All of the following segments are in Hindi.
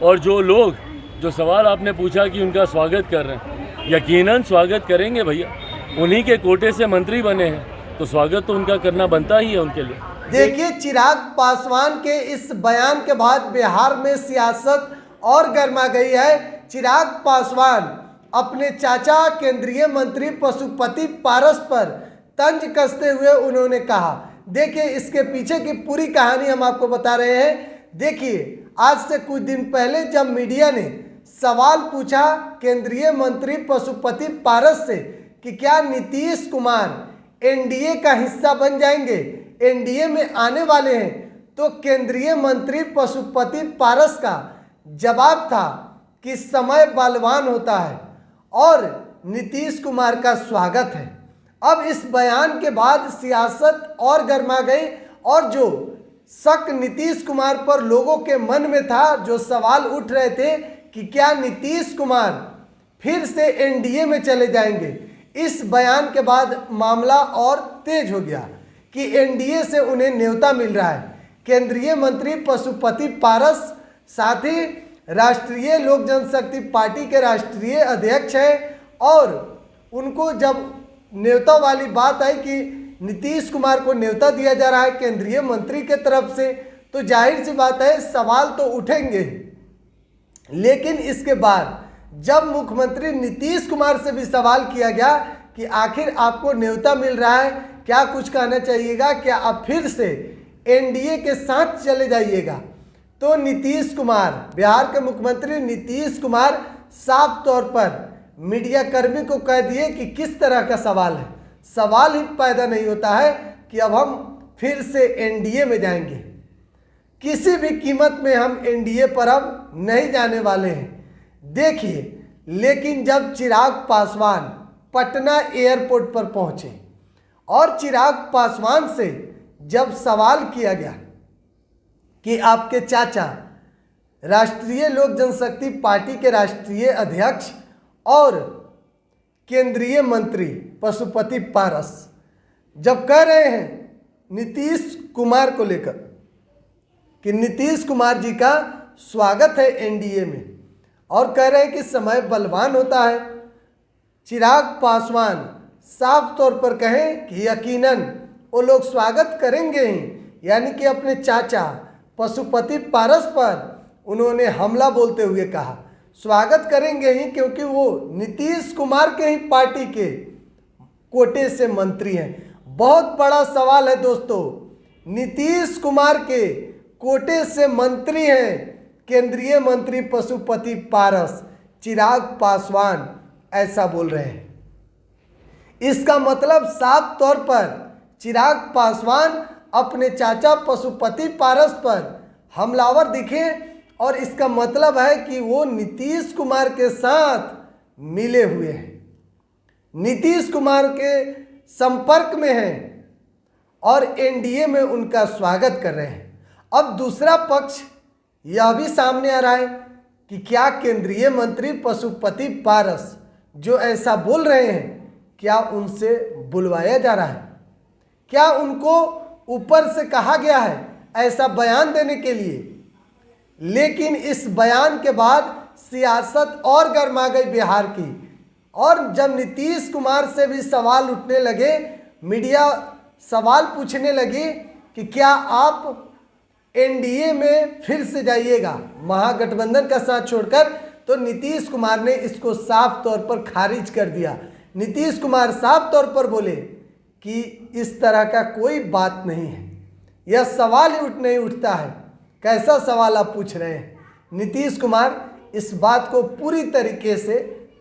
और जो लोग जो सवाल आपने पूछा कि उनका स्वागत कर रहे हैं, यकीनन स्वागत करेंगे भैया। उन्हीं के कोटे से मंत्री बने हैं तो स्वागत तो उनका करना बनता ही है उनके लिए। देखिए, चिराग पासवान के इस बयान के बाद बिहार में सियासत और गर्मा गई है। चिराग पासवान अपने चाचा केंद्रीय मंत्री पशुपति पारस पर तंज कसते हुए उन्होंने कहा, देखिए इसके पीछे की पूरी कहानी हम आपको बता रहे हैं। देखिए, आज से कुछ दिन पहले जब मीडिया ने सवाल पूछा केंद्रीय मंत्री पशुपति पारस से कि क्या नीतीश कुमार एनडीए का हिस्सा बन जाएंगे, एनडीए में आने वाले हैं, तो केंद्रीय मंत्री पशुपति पारस का जवाब था कि समय बलवान होता है और नीतीश कुमार का स्वागत है। अब इस बयान के बाद सियासत और गर्मा गई और जो शक नीतीश कुमार पर लोगों के मन में था, जो सवाल उठ रहे थे कि क्या नीतीश कुमार फिर से एनडीए में चले जाएंगे, इस बयान के बाद मामला और तेज हो गया कि एनडीए से उन्हें न्योता मिल रहा है। केंद्रीय मंत्री पशुपति पारस साथ ही राष्ट्रीय लोक जनशक्ति पार्टी के राष्ट्रीय अध्यक्ष हैं और उनको जब न्योता वाली बात आई कि नीतीश कुमार को न्योता दिया जा रहा है केंद्रीय मंत्री के तरफ से, तो जाहिर सी बात है सवाल तो उठेंगे। लेकिन इसके बाद जब मुख्यमंत्री नीतीश कुमार से भी सवाल किया गया कि आखिर आपको न्योता मिल रहा है, क्या कुछ कहना चाहिएगा, क्या आप फिर से एनडीए के साथ चले जाइएगा, तो नीतीश कुमार, बिहार के मुख्यमंत्री नीतीश कुमार साफ तौर पर मीडिया कर्मी को कह दिए कि किस तरह का सवाल है। सवाल ही पैदा नहीं होता है कि अब हम फिर से एनडीए में जाएंगे, किसी भी कीमत में हम एनडीए पर अब नहीं जाने वाले हैं। देखिए, लेकिन जब चिराग पासवान पटना एयरपोर्ट पर पहुंचे और चिराग पासवान से जब सवाल किया गया कि आपके चाचा राष्ट्रीय लोक जनशक्ति पार्टी के राष्ट्रीय अध्यक्ष और केंद्रीय मंत्री पशुपति पारस जब कह रहे हैं नीतीश कुमार को लेकर कि नीतीश कुमार जी का स्वागत है एनडीए में और कह रहे हैं कि समय बलवान होता है, चिराग पासवान साफ तौर पर कहें कि यकीनन वो लोग स्वागत करेंगे ही, यानी कि अपने चाचा पशुपति पारस पर उन्होंने हमला बोलते हुए कहा स्वागत करेंगे ही, क्योंकि वो नीतीश कुमार के ही पार्टी के कोटे से मंत्री हैं। बहुत बड़ा सवाल है दोस्तों, नीतीश कुमार के कोटे से मंत्री हैं केंद्रीय मंत्री पशुपति पारस, चिराग पासवान ऐसा बोल रहे हैं। इसका मतलब साफ तौर पर चिराग पासवान अपने चाचा पशुपति पारस पर हमलावर दिखे और इसका मतलब है कि वो नीतीश कुमार के साथ मिले हुए हैं, नीतीश कुमार के संपर्क में हैं और एनडीए में उनका स्वागत कर रहे हैं। अब दूसरा पक्ष यह भी सामने आ रहा है कि क्या केंद्रीय मंत्री पशुपति पारस जो ऐसा बोल रहे हैं, क्या उनसे बुलवाया जा रहा है, क्या उनको ऊपर से कहा गया है ऐसा बयान देने के लिए। लेकिन इस बयान के बाद सियासत और गर्मा गई बिहार की और जब नीतीश कुमार से भी सवाल उठने लगे, मीडिया सवाल पूछने लगी कि क्या आप एनडीए में फिर से जाइएगा महागठबंधन का साथ छोड़कर, तो नीतीश कुमार ने इसको साफ तौर पर खारिज कर दिया। नीतीश कुमार साफ तौर पर बोले कि इस तरह का कोई बात नहीं है, यह सवाल ही नहीं उठता है। कैसा सवाल आप पूछ रहे हैं? नीतीश कुमार इस बात को पूरी तरीके से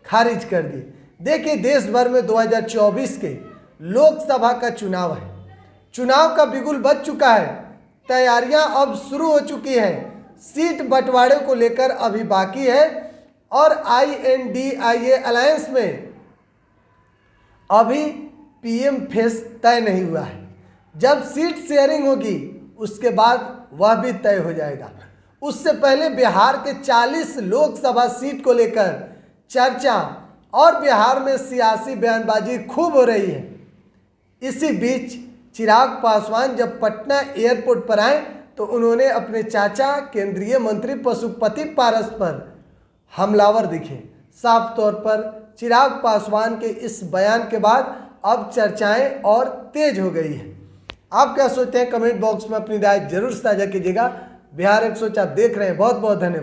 खारिज कर दी। देखिए, देश भर में 2024 के लोकसभा का चुनाव है, चुनाव का बिगुल बज चुका है, तैयारियां अब शुरू हो चुकी हैं, सीट बंटवारे को लेकर अभी बाकी है और INDIA अलायंस में अभी पीएम फेस तय नहीं हुआ है। जब सीट शेयरिंग होगी उसके बाद वह भी तय हो जाएगा। उससे पहले बिहार के 40 लोकसभा सीट को लेकर चर्चा और बिहार में सियासी बयानबाजी खूब हो रही है। इसी बीच चिराग पासवान जब पटना एयरपोर्ट पर आए तो उन्होंने अपने चाचा केंद्रीय मंत्री पशुपति पारस पर हमलावर दिखे। साफ तौर पर चिराग पासवान के इस बयान के बाद अब चर्चाएं और तेज हो गई है। आप क्या सोचते हैं कमेंट बॉक्स में अपनी राय जरूर साझा कीजिएगा। बिहार 100 आप देख रहे हैं। बहुत बहुत धन्यवाद।